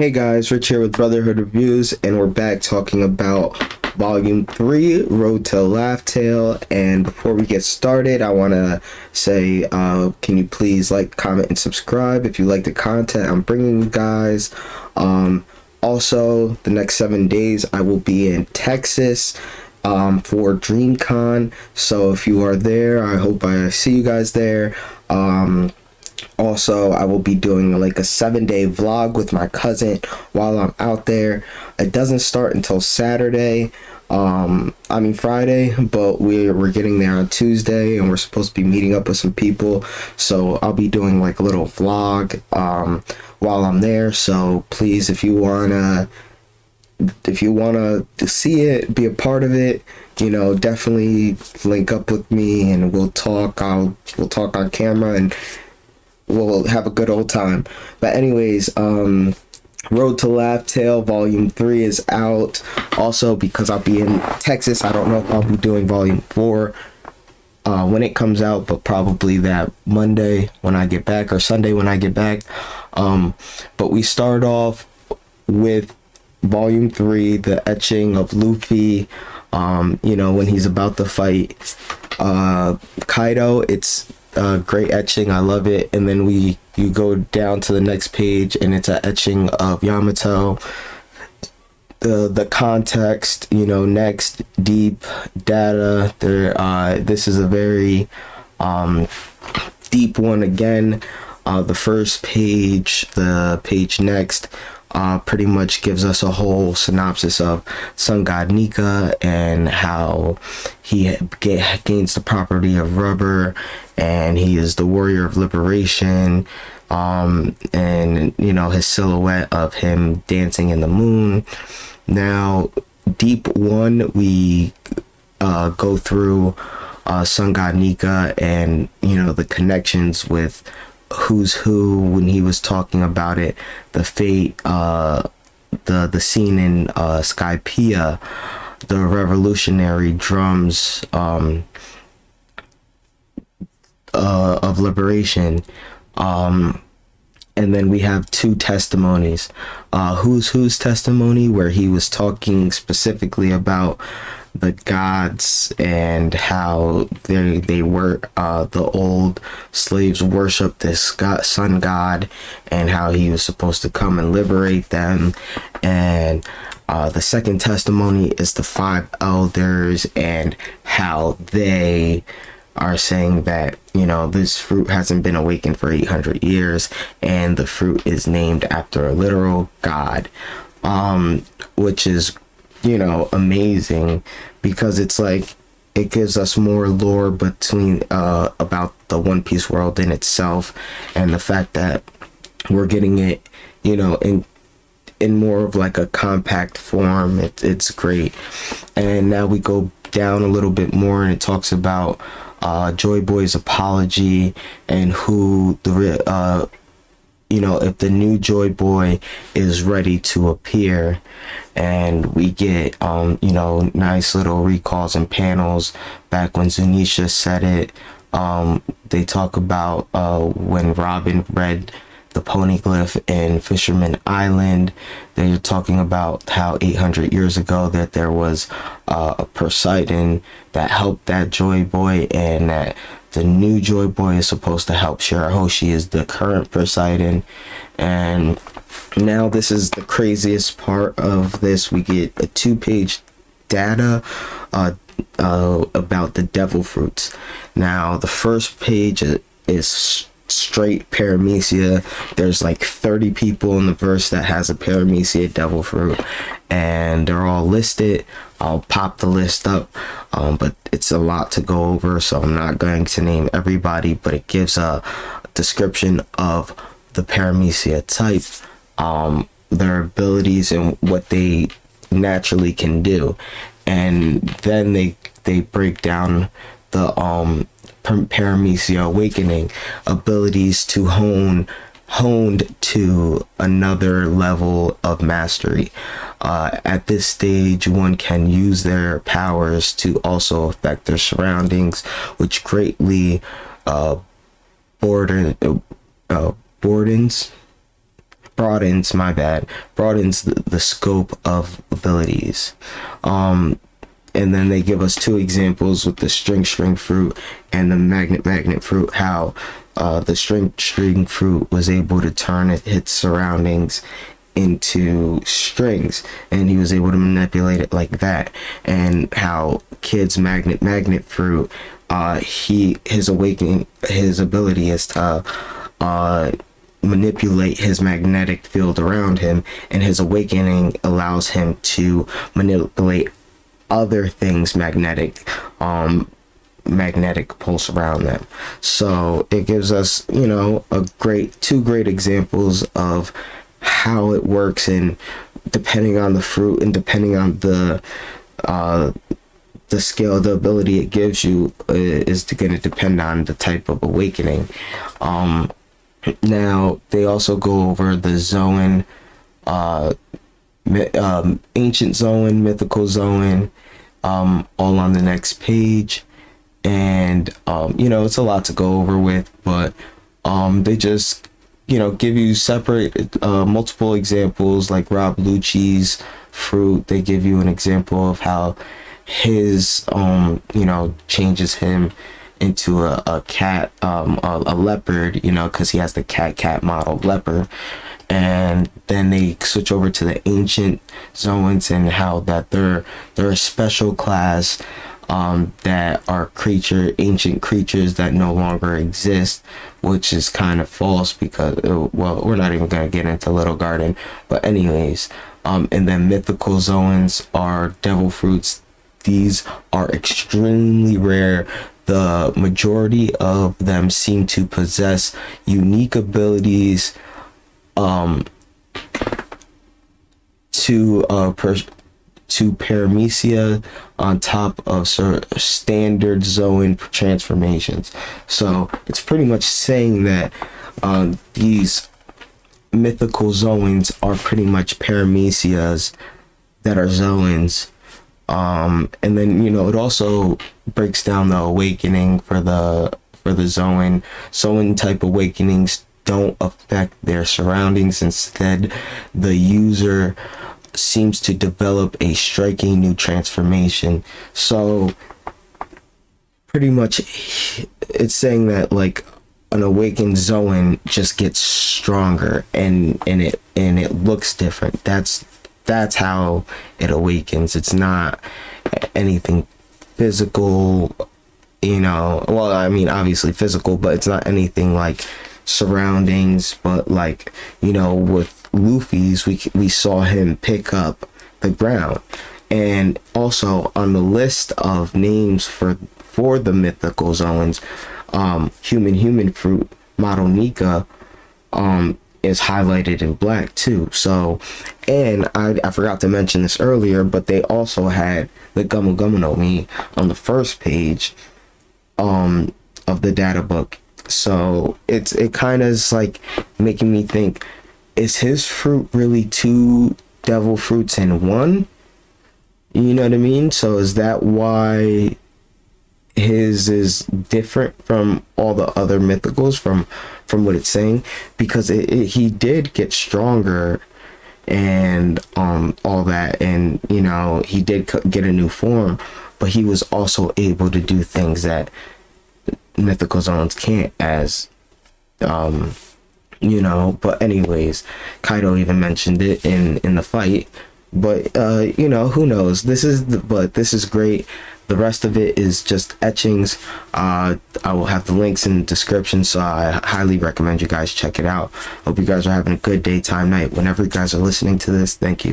Hey guys, Rich here with Brotherhood Reviews, and we're back talking about Volume 3, Road to Laugh Tale. And before we get started, I want to say, can you please like, comment, and subscribe if you like the content I'm bringing you guys. Also, the next 7 days, I will be in Texas for DreamCon. So if you are there, I hope I see you guys there. Also, I will be doing like a 7-day vlog with my cousin while I'm out there. It doesn't start until Saturday, Friday, but we're getting there on Tuesday, and we're supposed to be meeting up with some people. So I'll be doing like a little vlog while I'm there. So please, if you wanna see it, be a part of it, definitely link up with me and we'll talk. We'll talk on camera and we'll have a good old time. But anyways, Road to Laugh Tale Volume 3 is out. Also, because I'll be in Texas, I don't know if I'll be doing Volume 4 when it comes out, but probably that Monday when I get back or Sunday when I get back. But we start off with Volume 3, the etching of Luffy, when he's about to fight Kaido. It's great etching, I love it. And then you go down to the next page and it's an etching of Yamato. The context, next, deep data there. This is a very deep one again. The first page, the page next, pretty much gives us a whole synopsis of Sun God Nika and how he gains the property of rubber, and he is the warrior of liberation, and his silhouette of him dancing in the moon. Now, Deep 1, we go through Sun God Nika and the connections with who's who when he was talking about it, the fate, the scene in Skypiea, the revolutionary drums of liberation. And then we have two testimonies. Who's testimony, where he was talking specifically about the gods and how they were the old slaves worshiped this sun god, and how he was supposed to come and liberate them. And the second testimony is the 5 elders and how they are saying that this fruit hasn't been awakened for 800 years, and the fruit is named after a literal god, which is amazing, because it's like it gives us more lore between about the One Piece world in itself, and the fact that we're getting it in more of like a compact form. It's great. And now we go down a little bit more, and it talks about Joy Boy's apology, and who if the new Joy Boy is ready to appear. And we get nice little recalls and panels back when Zunisha said it. They talk about when Robin read the poneglyph in Fisherman Island. They're talking about how 800 years ago that there was a Poseidon that helped that Joy Boy, and that the new Joy Boy is supposed to help Shirahoshi, is the current Poseidon. And now this is the craziest part of this. We get a 2-page data about the devil fruits. Now the first page is straight paramecia. There's like 30 people in the verse that has a paramecia devil fruit, and they're all listed. I'll pop the list up, but it's a lot to go over, so I'm not going to name everybody, but it gives a description of the paramecia type, their abilities and what they naturally can do. And then they break down the paramecia awakening abilities to honed to another level of mastery. At this stage, one can use their powers to also affect their surroundings, which greatly broadens broadens the scope of abilities. And then they give us two examples with the string fruit and the magnet fruit, how the string fruit was able to turn its surroundings into strings, and he was able to manipulate it like that. And how Kid's magnet fruit, his ability is to manipulate his magnetic field around him, and his awakening allows him to manipulate other things magnetic pulse around them. So it gives us, two great examples of how it works, and depending on the fruit and depending on the scale of the ability it gives you is going to depend on the type of awakening. Now they also go over the Zoan, ancient Zoan, mythical Zoan, all on the next page. And it's a lot to go over with, but they just give you separate multiple examples, like Rob Lucci's fruit. They give you an example of how his changes him into a cat, a leopard, because he has the cat model leopard. And then they switch over to the ancient Zoans, and how that they're a special class that are ancient creatures that no longer exist, which is kind of false, because we're not even going to get into Little Garden, but anyways. And then mythical Zoans are devil fruits. These are extremely rare. The majority of them seem to possess unique abilities to paramecia on top of standard Zoan transformations. So it's pretty much saying that these mythical Zoans are pretty much paramecias that are Zoans. And then it also breaks down the awakening for the Zoan. Zoan type awakenings don't affect their surroundings. Instead, the user seems to develop a striking new transformation. So pretty much it's saying that like an awakened Zoan just gets stronger, and it looks different. That's how it awakens. It's not anything physical, well, I mean, obviously physical, but it's not anything like surroundings. But like, with Luffy's, we saw him pick up the ground. And also on the list of names for the mythical Zoans, human fruit model Nika is highlighted in black too. So, and I forgot to mention this earlier, but they also had the Gumu Gumu no Mi on the first page of the data book. So it kind of is like making me think, is his fruit really two devil fruits in one? You know what I mean? So is that why his is different from all the other mythicals from what it's saying? Because he did get stronger and all that, and he did get a new form, but he was also able to do things that mythical Zoans can't, as but anyways, Kaido even mentioned it in the fight. But who knows? This is great. The rest of it is just etchings. I will have the links in the description, so I highly recommend you guys check it out. Hope you guys are having a good day, time, night, whenever you guys are listening to this. Thank you.